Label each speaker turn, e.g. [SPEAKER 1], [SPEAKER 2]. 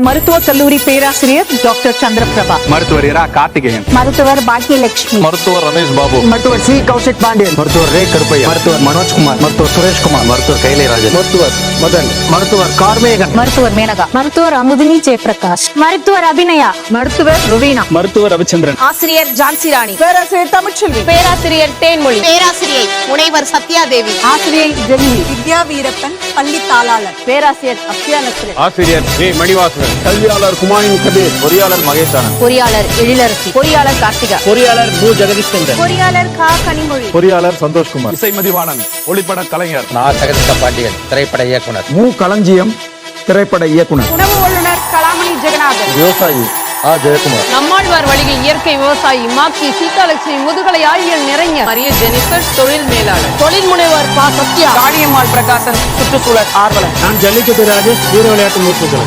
[SPEAKER 1] மருத்துவக் கல்லூரி பேராசிரியர் டாக்டர் சந்திரபிரபா,
[SPEAKER 2] மருத்துவர் இரா கார்த்திகேயன்,
[SPEAKER 1] மருத்துவர் பாக்கியலட்சுமி,
[SPEAKER 3] மருத்துவர் ரமேஷ் பாபு,
[SPEAKER 4] மருத்துவர் சி கௌஷிக் பாண்டியன்,
[SPEAKER 2] மருத்துவர் ரே கருப்பையா,
[SPEAKER 4] மருத்துவர் மனோஜ்குமார்,
[SPEAKER 2] மருத்துவர் சுரேஷ்குமார், மருத்துவர் கைலைராஜன்,
[SPEAKER 4] மருத்துவர் மதன், மருத்துவர் கார்மேகன்,
[SPEAKER 1] மருத்துவர் மேனகா, மருத்துவர் அமுதினி ஜெயபிரகாஷ், மருத்துவர் அபிநயா, மருத்துவர் ருவீனா,
[SPEAKER 2] மருத்துவர் ரவிச்சந்திரன்,
[SPEAKER 5] ஆசிரியர் ஜான்சிராணி,
[SPEAKER 1] பேராசிரியர் தமிழ்ச்செல்வி,
[SPEAKER 5] பேராசிரியர் தேன்மொழி, பேராசிரியை முனைவர் சத்யாதேவி,
[SPEAKER 1] ஆசிரியர் ஜெமினி,
[SPEAKER 5] வித்யா வீரப்பன், பள்ளி தாளாளர், பேராசிரியர் அப்சியா நஸ்ரே,
[SPEAKER 3] ஆசிரியர் ஏ மணிவாசன்,
[SPEAKER 2] கல்வியாளர் குமாயின் கபீர்,
[SPEAKER 3] பொறியாளர் மகேஷானந்த்,
[SPEAKER 5] பொறியாளர் எழிலரசி, பொறியாளர் கார்த்திகா,
[SPEAKER 3] பொறியாளர் மு ஜெகதீஷ்சந்திரன்,
[SPEAKER 5] பொறியாளர் கா கனிமொழி,
[SPEAKER 2] பொறியாளர் சந்தோஷ்குமார்,
[SPEAKER 3] இசைமதிவாணன், ஒளிப்பட கலைஞர்,
[SPEAKER 6] ஜெகதீஷ பாண்டியன், திரைப்பட இயக்குனர்,
[SPEAKER 4] மு களஞ்சியம், திரைப்பட இயக்குனர்,
[SPEAKER 5] உணவு வல்லுநர் கலாமணி ஜெகநாதன்,
[SPEAKER 3] விவசாயி ஆ ஜெயக்குமார்,
[SPEAKER 5] நம்மாழ்வார் வழியில் இயற்கை விவசாயி மாக்கி சீதாலட்சுமி, முதுகலை ஆய்வியல் நிறைஞர் மரிய ஜெனிஃபர், தொழில் மேலாளர், தொழில் முனைவர் பா சத்யா, காளியம்மாள் பிரகாசன், சுற்றுச்சூழல் ஆர்வலர்.
[SPEAKER 2] நான் ஜல்லிக்கட்டு ராஜேஷ், வீர விளையாட்டு மூர்த்திகள்.